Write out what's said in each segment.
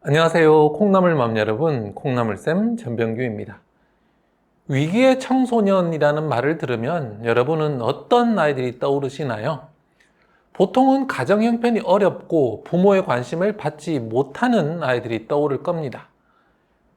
안녕하세요. 콩나물맘 여러분, 콩나물쌤 전병규입니다. 위기의 청소년이라는 말을 들으면 여러분은 어떤 아이들이 떠오르시나요? 보통은 가정 형편이 어렵고 부모의 관심을 받지 못하는 아이들이 떠오를 겁니다.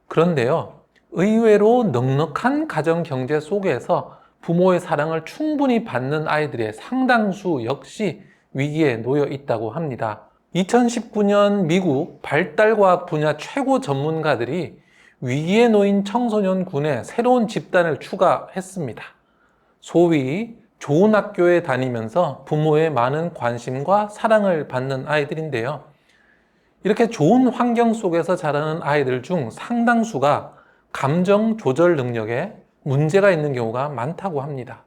그런데요, 의외로 넉넉한 가정 경제 속에서 부모의 사랑을 충분히 받는 아이들의 상당수 역시 위기에 놓여 있다고 합니다. 2019년 미국 발달과학 분야 최고 전문가들이 위기에 놓인 청소년 군에 새로운 집단을 추가했습니다. 소위 좋은 학교에 다니면서 부모의 많은 관심과 사랑을 받는 아이들인데요. 이렇게 좋은 환경 속에서 자라는 아이들 중 상당수가 감정 조절 능력에 문제가 있는 경우가 많다고 합니다.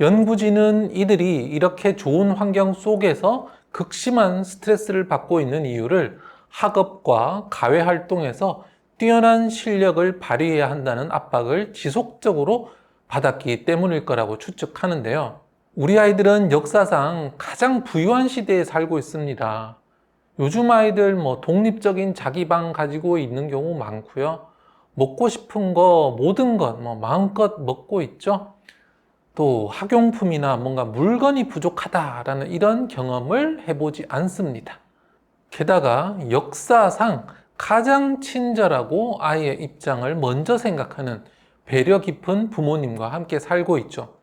연구진은 이들이 이렇게 좋은 환경 속에서 극심한 스트레스를 받고 있는 이유를 학업과 가외 활동에서 뛰어난 실력을 발휘해야 한다는 압박을 지속적으로 받았기 때문일 거라고 추측하는데요. 우리 아이들은 역사상 가장 부유한 시대에 살고 있습니다. 요즘 아이들 독립적인 자기방 가지고 있는 경우 많고요. 먹고 싶은 거 모든 것 마음껏 먹고 있죠. 또 학용품이나 뭔가 물건이 부족하다라는 이런 경험을 해보지 않습니다. 게다가 역사상 가장 친절하고 아이의 입장을 먼저 생각하는 배려 깊은 부모님과 함께 살고 있죠.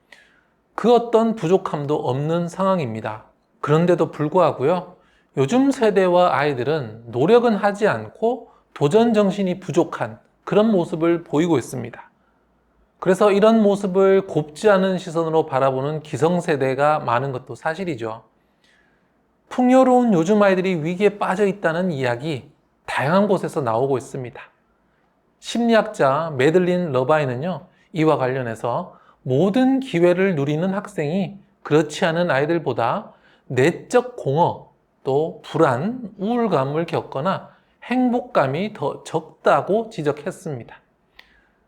그 어떤 부족함도 없는 상황입니다. 그런데도 불구하고요, 요즘 세대와 아이들은 노력은 하지 않고 도전 정신이 부족한 그런 모습을 보이고 있습니다. 그래서 이런 모습을 곱지 않은 시선으로 바라보는 기성세대가 많은 것도 사실이죠. 풍요로운 요즘 아이들이 위기에 빠져 있다는 이야기 다양한 곳에서 나오고 있습니다. 심리학자 매들린 러바이는요, 이와 관련해서 모든 기회를 누리는 학생이 그렇지 않은 아이들보다 내적 공허, 또 불안, 우울감을 겪거나 행복감이 더 적다고 지적했습니다.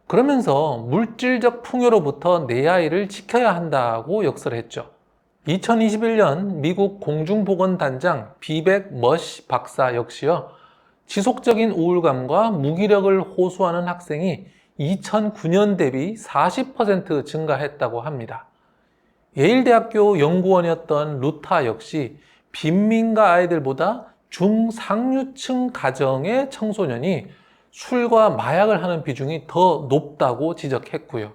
그러면서 물질적 풍요로부터 내 아이를 지켜야 한다고 역설했죠. 2021년 미국 공중보건단장 비백 머시 박사 역시요, 지속적인 우울감과 무기력을 호소하는 학생이 2009년 대비 40% 증가했다고 합니다. 예일대학교 연구원이었던 루타 역시 빈민가 아이들보다 중상류층 가정의 청소년이 술과 마약을 하는 비중이 더 높다고 지적했고요.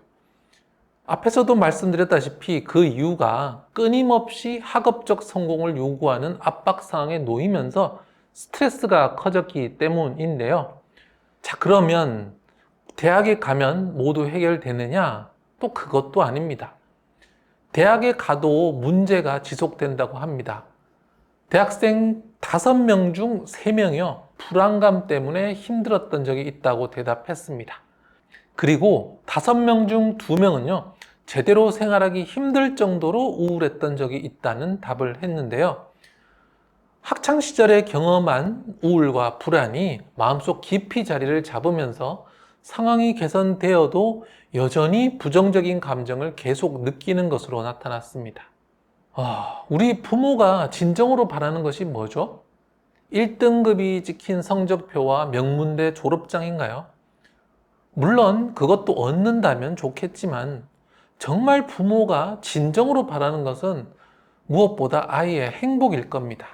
앞에서도 말씀드렸다시피 그 이유가 끊임없이 학업적 성공을 요구하는 압박 상황에 놓이면서 스트레스가 커졌기 때문인데요. 자, 그러면 대학에 가면 모두 해결되느냐? 또 그것도 아닙니다. 대학에 가도 문제가 지속된다고 합니다. 대학생 5명 중 3명이요, 불안감 때문에 힘들었던 적이 있다고 대답했습니다. 그리고 5명 중 2명은요, 제대로 생활하기 힘들 정도로 우울했던 적이 있다는 답을 했는데요. 학창시절에 경험한 우울과 불안이 마음속 깊이 자리를 잡으면서 상황이 개선되어도 여전히 부정적인 감정을 계속 느끼는 것으로 나타났습니다. 우리 부모가 진정으로 바라는 것이 뭐죠? 1등급이 찍힌 성적표와 명문대 졸업장인가요? 물론 그것도 얻는다면 좋겠지만 정말 부모가 진정으로 바라는 것은 무엇보다 아이의 행복일 겁니다.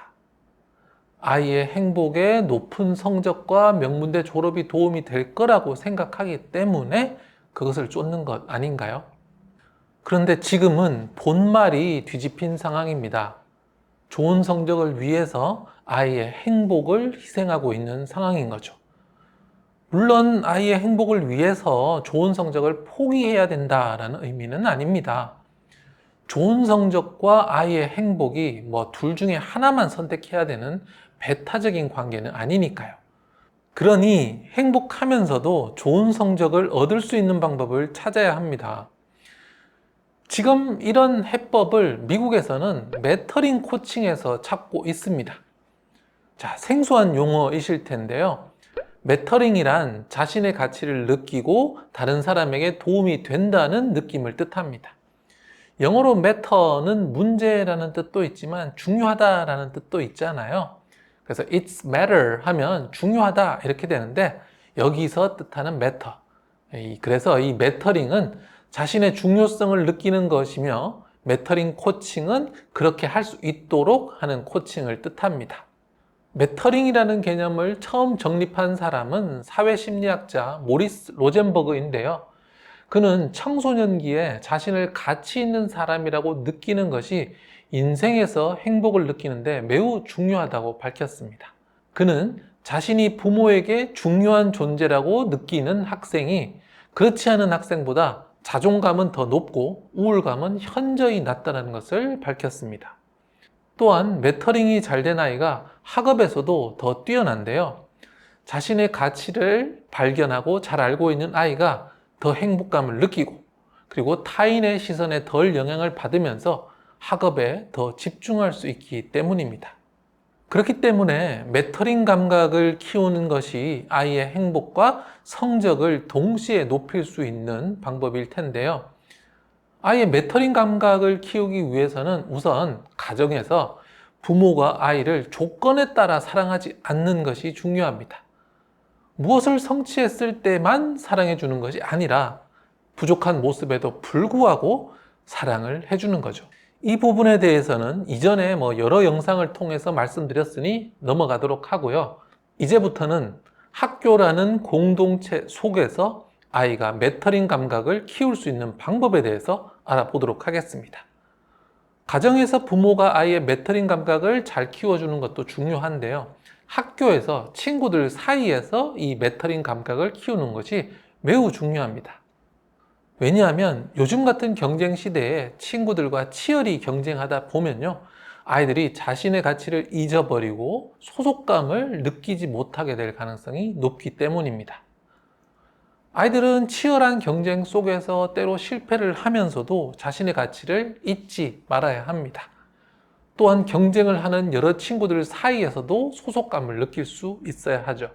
아이의 행복에 높은 성적과 명문대 졸업이 도움이 될 거라고 생각하기 때문에 그것을 쫓는 것 아닌가요? 그런데 지금은 본말이 뒤집힌 상황입니다. 좋은 성적을 위해서 아이의 행복을 희생하고 있는 상황인 거죠. 물론 아이의 행복을 위해서 좋은 성적을 포기해야 된다라는 의미는 아닙니다. 좋은 성적과 아이의 행복이 둘 중에 하나만 선택해야 되는 배타적인 관계는 아니니까요. 그러니 행복하면서도 좋은 성적을 얻을 수 있는 방법을 찾아야 합니다. 지금 이런 해법을 미국에서는 멘터링 코칭에서 찾고 있습니다. 자, 생소한 용어이실 텐데요. 멘터링이란 자신의 가치를 느끼고 다른 사람에게 도움이 된다는 느낌을 뜻합니다. 영어로 matter는 문제라는 뜻도 있지만 중요하다라는 뜻도 있잖아요. 그래서 it's matter 하면 중요하다 이렇게 되는데 여기서 뜻하는 matter. 그래서 이 매터링은 자신의 중요성을 느끼는 것이며 매터링 코칭은 그렇게 할 수 있도록 하는 코칭을 뜻합니다. 매터링이라는 개념을 처음 정립한 사람은 사회심리학자 모리스 로젠버그인데요. 그는 청소년기에 자신을 가치 있는 사람이라고 느끼는 것이 인생에서 행복을 느끼는데 매우 중요하다고 밝혔습니다. 그는 자신이 부모에게 중요한 존재라고 느끼는 학생이 그렇지 않은 학생보다 자존감은 더 높고 우울감은 현저히 낮다는 것을 밝혔습니다. 또한 매터링이 잘 된 아이가 학업에서도 더 뛰어난데요. 자신의 가치를 발견하고 잘 알고 있는 아이가 더 행복감을 느끼고 그리고 타인의 시선에 덜 영향을 받으면서 학업에 더 집중할 수 있기 때문입니다. 그렇기 때문에 매터링 감각을 키우는 것이 아이의 행복과 성적을 동시에 높일 수 있는 방법일 텐데요. 아이의 매터링 감각을 키우기 위해서는 우선 가정에서 부모가 아이를 조건에 따라 사랑하지 않는 것이 중요합니다. 무엇을 성취했을 때만 사랑해 주는 것이 아니라 부족한 모습에도 불구하고 사랑을 해주는 거죠. 이 부분에 대해서는 이전에 여러 영상을 통해서 말씀드렸으니 넘어가도록 하고요. 이제부터는 학교라는 공동체 속에서 아이가 매터링 감각을 키울 수 있는 방법에 대해서 알아보도록 하겠습니다. 가정에서 부모가 아이의 매터링 감각을 잘 키워주는 것도 중요한데요. 학교에서 친구들 사이에서 이 매터링 감각을 키우는 것이 매우 중요합니다. 왜냐하면 요즘 같은 경쟁 시대에 친구들과 치열히 경쟁하다 보면요. 아이들이 자신의 가치를 잊어버리고 소속감을 느끼지 못하게 될 가능성이 높기 때문입니다. 아이들은 치열한 경쟁 속에서 때로 실패를 하면서도 자신의 가치를 잊지 말아야 합니다. 또한 경쟁을 하는 여러 친구들 사이에서도 소속감을 느낄 수 있어야 하죠.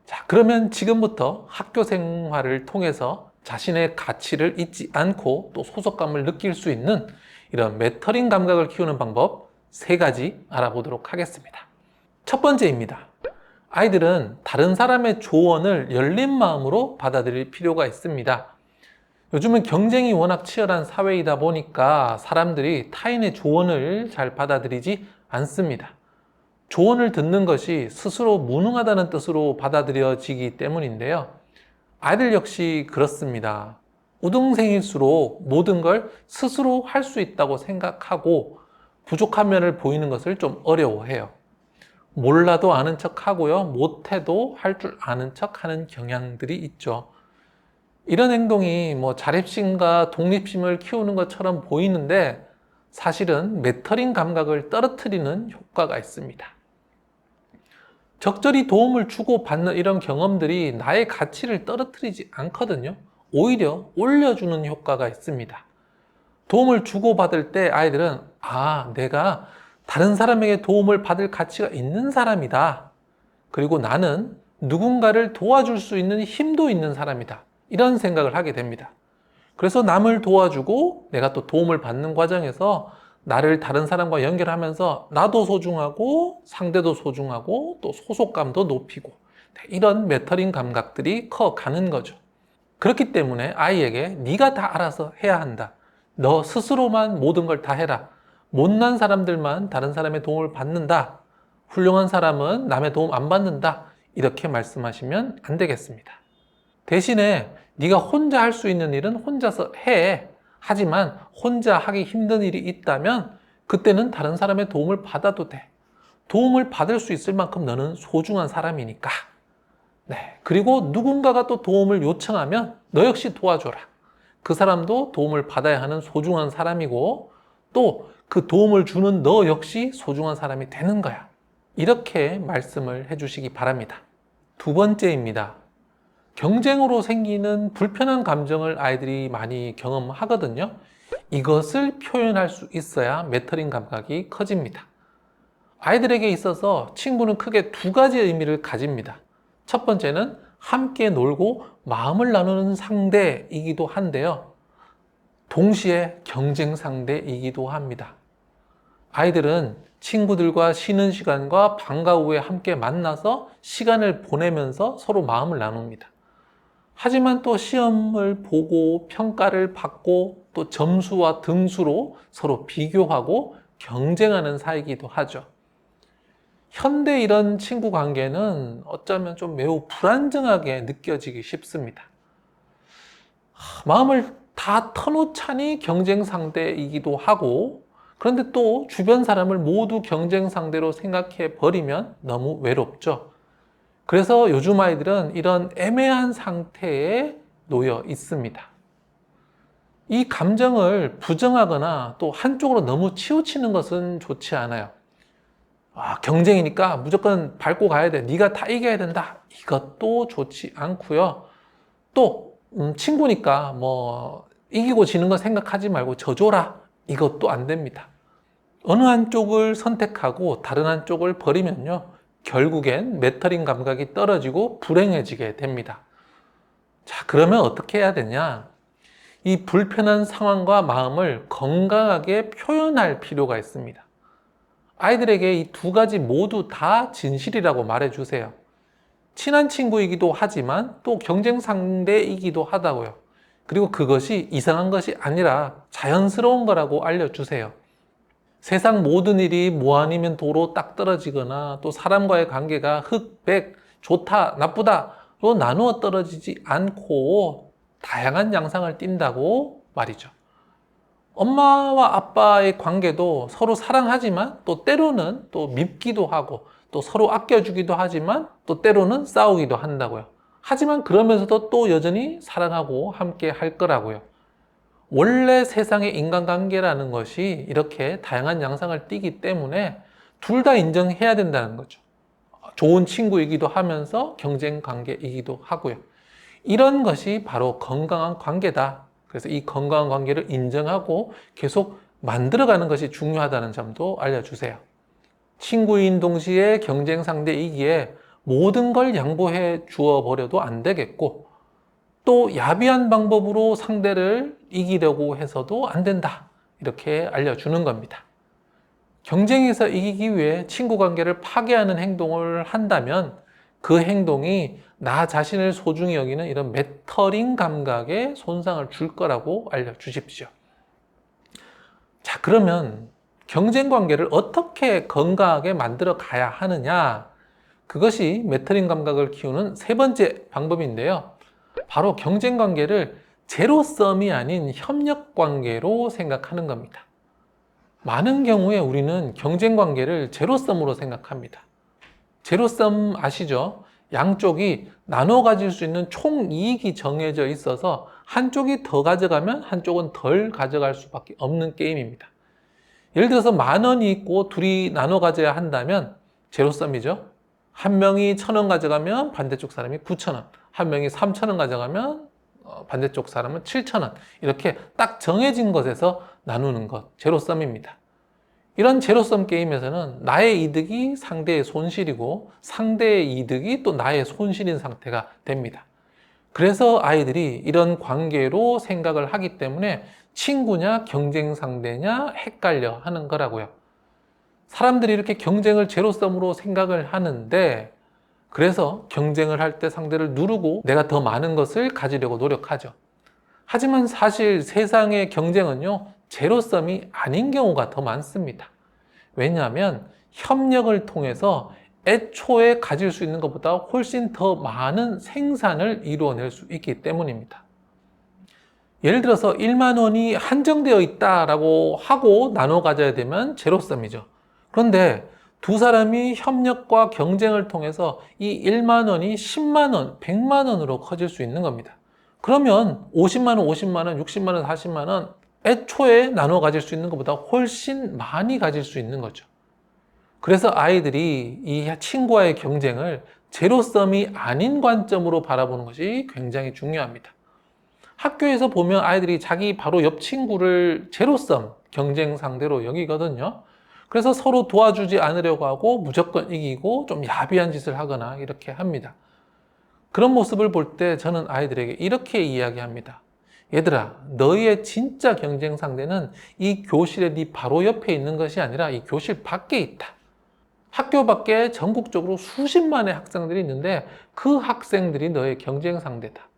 자, 그러면 지금부터 학교 생활을 통해서 자신의 가치를 잊지 않고 또 소속감을 느낄 수 있는 이런 매터링 감각을 키우는 방법 3가지 알아보도록 하겠습니다. 첫 번째입니다. 아이들은 다른 사람의 조언을 열린 마음으로 받아들일 필요가 있습니다. 요즘은 경쟁이 워낙 치열한 사회이다 보니까 사람들이 타인의 조언을 잘 받아들이지 않습니다. 조언을 듣는 것이 스스로 무능하다는 뜻으로 받아들여지기 때문인데요. 아이들 역시 그렇습니다. 우등생일수록 모든 걸 스스로 할 수 있다고 생각하고 부족한 면을 보이는 것을 좀 어려워해요. 몰라도 아는 척 하고요. 못해도 할 줄 아는 척 하는 경향들이 있죠. 이런 행동이 자립심과 독립심을 키우는 것처럼 보이는데 사실은 매터링 감각을 떨어뜨리는 효과가 있습니다. 적절히 도움을 주고받는 이런 경험들이 나의 가치를 떨어뜨리지 않거든요. 오히려 올려주는 효과가 있습니다. 도움을 주고받을 때 아이들은 내가 다른 사람에게 도움을 받을 가치가 있는 사람이다. 그리고 나는 누군가를 도와줄 수 있는 힘도 있는 사람이다. 이런 생각을 하게 됩니다. 그래서 남을 도와주고 내가 또 도움을 받는 과정에서 나를 다른 사람과 연결하면서 나도 소중하고 상대도 소중하고 또 소속감도 높이고 이런 매터링 감각들이 커가는 거죠. 그렇기 때문에 아이에게 네가 다 알아서 해야 한다. 너 스스로만 모든 걸 다 해라. 못난 사람들만 다른 사람의 도움을 받는다. 훌륭한 사람은 남의 도움 안 받는다. 이렇게 말씀하시면 안 되겠습니다. 대신에 네가 혼자 할 수 있는 일은 혼자서 해. 하지만 혼자 하기 힘든 일이 있다면 그때는 다른 사람의 도움을 받아도 돼. 도움을 받을 수 있을 만큼 너는 소중한 사람이니까. 그리고 누군가가 또 도움을 요청하면 너 역시 도와줘라. 그 사람도 도움을 받아야 하는 소중한 사람이고 또 그 도움을 주는 너 역시 소중한 사람이 되는 거야. 이렇게 말씀을 해주시기 바랍니다. 2번째입니다. 경쟁으로 생기는 불편한 감정을 아이들이 많이 경험하거든요. 이것을 표현할 수 있어야 매터링 감각이 커집니다. 아이들에게 있어서 친구는 크게 2가지 의미를 가집니다. 첫 번째는 함께 놀고 마음을 나누는 상대이기도 한데요. 동시에 경쟁 상대이기도 합니다. 아이들은 친구들과 쉬는 시간과 방과 후에 함께 만나서 시간을 보내면서 서로 마음을 나눕니다. 하지만 또 시험을 보고 평가를 받고 또 점수와 등수로 서로 비교하고 경쟁하는 사이이기도 하죠. 현대 이런 친구 관계는 어쩌면 좀 매우 불안정하게 느껴지기 쉽습니다. 마음을 다 터놓자니 경쟁 상대이기도 하고, 그런데 또 주변 사람을 모두 경쟁 상대로 생각해 버리면 너무 외롭죠. 그래서 요즘 아이들은 이런 애매한 상태에 놓여 있습니다. 이 감정을 부정하거나 또 한쪽으로 너무 치우치는 것은 좋지 않아요. 경쟁이니까 무조건 밟고 가야 돼. 네가 다 이겨야 된다. 이것도 좋지 않고요. 또 친구니까 뭐 이기고 지는 거 생각하지 말고 져줘라. 이것도 안 됩니다. 어느 한쪽을 선택하고 다른 한쪽을 버리면요, 결국엔 메터링 감각이 떨어지고 불행해지게 됩니다. 자, 그러면 어떻게 해야 되냐? 이 불편한 상황과 마음을 건강하게 표현할 필요가 있습니다. 아이들에게 이 두 가지 모두 다 진실이라고 말해주세요. 친한 친구이기도 하지만 또 경쟁 상대이기도 하다고요. 그리고 그것이 이상한 것이 아니라 자연스러운 거라고 알려주세요. 세상 모든 일이 뭐 아니면 도로 딱 떨어지거나 또 사람과의 관계가 흑, 백, 좋다, 나쁘다로 나누어 떨어지지 않고 다양한 양상을 띈다고 말이죠. 엄마와 아빠의 관계도 서로 사랑하지만 또 때로는 또 밉기도 하고 또 서로 아껴주기도 하지만 또 때로는 싸우기도 한다고요. 하지만 그러면서도 또 여전히 사랑하고 함께 할 거라고요. 원래 세상의 인간관계라는 것이 이렇게 다양한 양상을 띠기 때문에 둘 다 인정해야 된다는 거죠. 좋은 친구이기도 하면서 경쟁 관계이기도 하고요. 이런 것이 바로 건강한 관계다. 그래서 이 건강한 관계를 인정하고 계속 만들어가는 것이 중요하다는 점도 알려주세요. 친구인 동시에 경쟁 상대이기에 모든 걸 양보해 주어 버려도 안 되겠고, 또 야비한 방법으로 상대를 이기려고 해서도 안 된다. 이렇게 알려주는 겁니다. 경쟁에서 이기기 위해 친구 관계를 파괴하는 행동을 한다면 그 행동이 나 자신을 소중히 여기는 이런 메터링 감각에 손상을 줄 거라고 알려주십시오. 자, 그러면 경쟁 관계를 어떻게 건강하게 만들어 가야 하느냐? 그것이 메터링 감각을 키우는 세 번째 방법인데요. 바로 경쟁 관계를 제로섬이 아닌 협력 관계로 생각하는 겁니다. 많은 경우에 우리는 경쟁 관계를 제로섬으로 생각합니다. 제로섬 아시죠? 양쪽이 나눠 가질 수 있는 총 이익이 정해져 있어서 한쪽이 더 가져가면 한쪽은 덜 가져갈 수밖에 없는 게임입니다. 예를 들어서 10,000원이 있고 둘이 나눠 가져야 한다면 제로섬이죠. 한 명이 1,000원 가져가면 반대쪽 사람이 9,000원, 한 명이 3,000원 가져가면 반대쪽 사람은 7,000원. 이렇게 딱 정해진 것에서 나누는 것, 제로섬입니다. 이런 제로섬 게임에서는 나의 이득이 상대의 손실이고 상대의 이득이 또 나의 손실인 상태가 됩니다. 그래서 아이들이 이런 관계로 생각을 하기 때문에 친구냐 경쟁 상대냐 헷갈려 하는 거라고요. 사람들이 이렇게 경쟁을 제로섬으로 생각을 하는데, 그래서 경쟁을 할 때 상대를 누르고 내가 더 많은 것을 가지려고 노력하죠. 하지만 사실 세상의 경쟁은요, 제로섬이 아닌 경우가 더 많습니다. 왜냐하면 협력을 통해서 애초에 가질 수 있는 것보다 훨씬 더 많은 생산을 이루어낼 수 있기 때문입니다. 예를 들어서 1만 원이 한정되어 있다라고 하고 나눠 가져야 되면 제로섬이죠. 그런데 두 사람이 협력과 경쟁을 통해서 이 1만 원이 10만 원, 100만 원으로 커질 수 있는 겁니다. 그러면 50만 원, 50만 원, 60만 원, 40만 원 애초에 나눠 가질 수 있는 것보다 훨씬 많이 가질 수 있는 거죠. 그래서 아이들이 이 친구와의 경쟁을 제로섬이 아닌 관점으로 바라보는 것이 굉장히 중요합니다. 학교에서 보면 아이들이 자기 바로 옆 친구를 제로섬 경쟁 상대로 여기거든요. 그래서 서로 도와주지 않으려고 하고 무조건 이기고 좀 야비한 짓을 하거나 이렇게 합니다. 그런 모습을 볼 때 저는 아이들에게 이렇게 이야기합니다. 얘들아, 너희의 진짜 경쟁 상대는 이 교실의 네 바로 옆에 있는 것이 아니라 이 교실 밖에 있다. 학교 밖에 전국적으로 수십만의 학생들이 있는데 그 학생들이 너의 경쟁 상대다.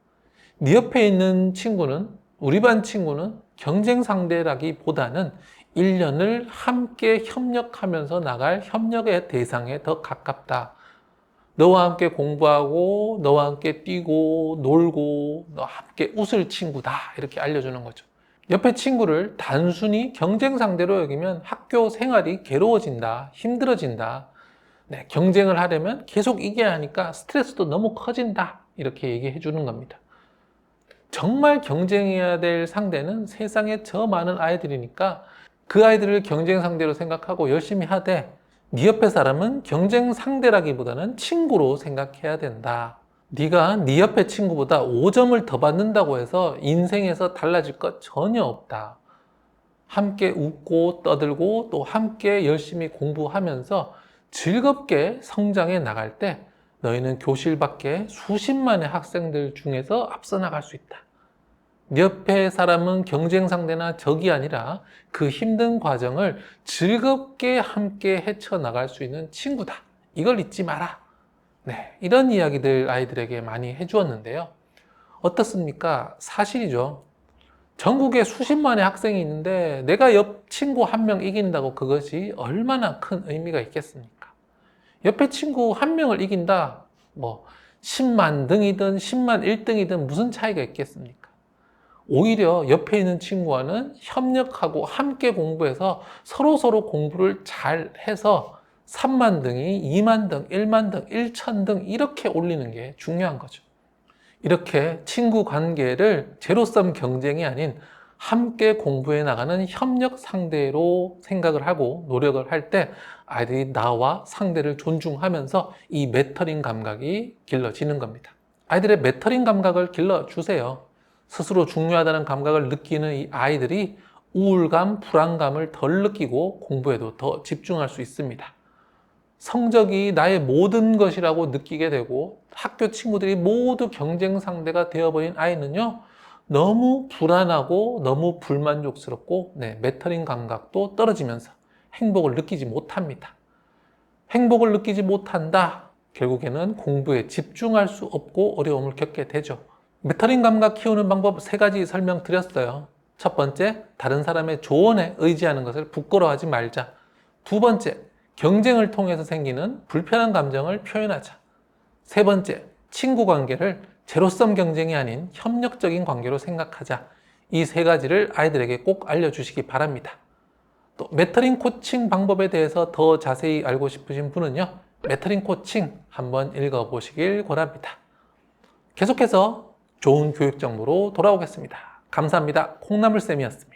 네 옆에 있는 친구는, 우리 반 친구는 경쟁 상대라기보다는 1년을 함께 협력하면서 나갈 협력의 대상에 더 가깝다. 너와 함께 공부하고, 너와 함께 뛰고, 놀고, 너와 함께 웃을 친구다. 이렇게 알려주는 거죠. 옆에 친구를 단순히 경쟁 상대로 여기면 학교 생활이 괴로워진다, 힘들어진다. 네, 경쟁을 하려면 계속 이겨야 하니까 스트레스도 너무 커진다. 이렇게 얘기해 주는 겁니다. 정말 경쟁해야 될 상대는 세상에 저 많은 아이들이니까 그 아이들을 경쟁 상대로 생각하고 열심히 하되 네 옆에 사람은 경쟁 상대라기보다는 친구로 생각해야 된다. 네가 네 옆에 친구보다 5점을 더 받는다고 해서 인생에서 달라질 것 전혀 없다. 함께 웃고 떠들고 또 함께 열심히 공부하면서 즐겁게 성장해 나갈 때 너희는 교실 밖에 수십만의 학생들 중에서 앞서 나갈 수 있다. 네 옆에 사람은 경쟁 상대나 적이 아니라 그 힘든 과정을 즐겁게 함께 헤쳐나갈 수 있는 친구다. 이걸 잊지 마라. 네, 이런 이야기들 아이들에게 많이 해주었는데요. 어떻습니까? 사실이죠. 전국에 수십만의 학생이 있는데 내가 옆 친구 한 명 이긴다고 그것이 얼마나 큰 의미가 있겠습니까? 옆에 친구 한 명을 이긴다, 10만 등이든 10만 1등이든 무슨 차이가 있겠습니까? 오히려 옆에 있는 친구와는 협력하고 함께 공부해서 서로 공부를 잘 해서 3만 등이 2만 등, 1만 등, 1천 등 이렇게 올리는 게 중요한 거죠. 이렇게 친구 관계를 제로섬 경쟁이 아닌 함께 공부해 나가는 협력 상대로 생각을 하고 노력을 할 때 아이들이 나와 상대를 존중하면서 이 메터링 감각이 길러지는 겁니다. 아이들의 메터링 감각을 길러주세요. 스스로 중요하다는 감각을 느끼는 이 아이들이 우울감, 불안감을 덜 느끼고 공부에도 더 집중할 수 있습니다. 성적이 나의 모든 것이라고 느끼게 되고 학교 친구들이 모두 경쟁 상대가 되어버린 아이는요, 너무 불안하고 너무 불만족스럽고 메터링 감각도 떨어지면서 행복을 느끼지 못합니다. 행복을 느끼지 못한다. 결국에는 공부에 집중할 수 없고 어려움을 겪게 되죠. 메터링 감각 키우는 방법 3가지 설명드렸어요. 첫 번째, 다른 사람의 조언에 의지하는 것을 부끄러워하지 말자. 두 번째, 경쟁을 통해서 생기는 불편한 감정을 표현하자. 세 번째, 친구 관계를 제로섬 경쟁이 아닌 협력적인 관계로 생각하자. 이 3가지를 아이들에게 꼭 알려주시기 바랍니다. 또 메터링 코칭 방법에 대해서 더 자세히 알고 싶으신 분은요, 메터링 코칭 한번 읽어보시길 권합니다. 계속해서 좋은 교육 정보로 돌아오겠습니다. 감사합니다. 콩나물쌤이었습니다.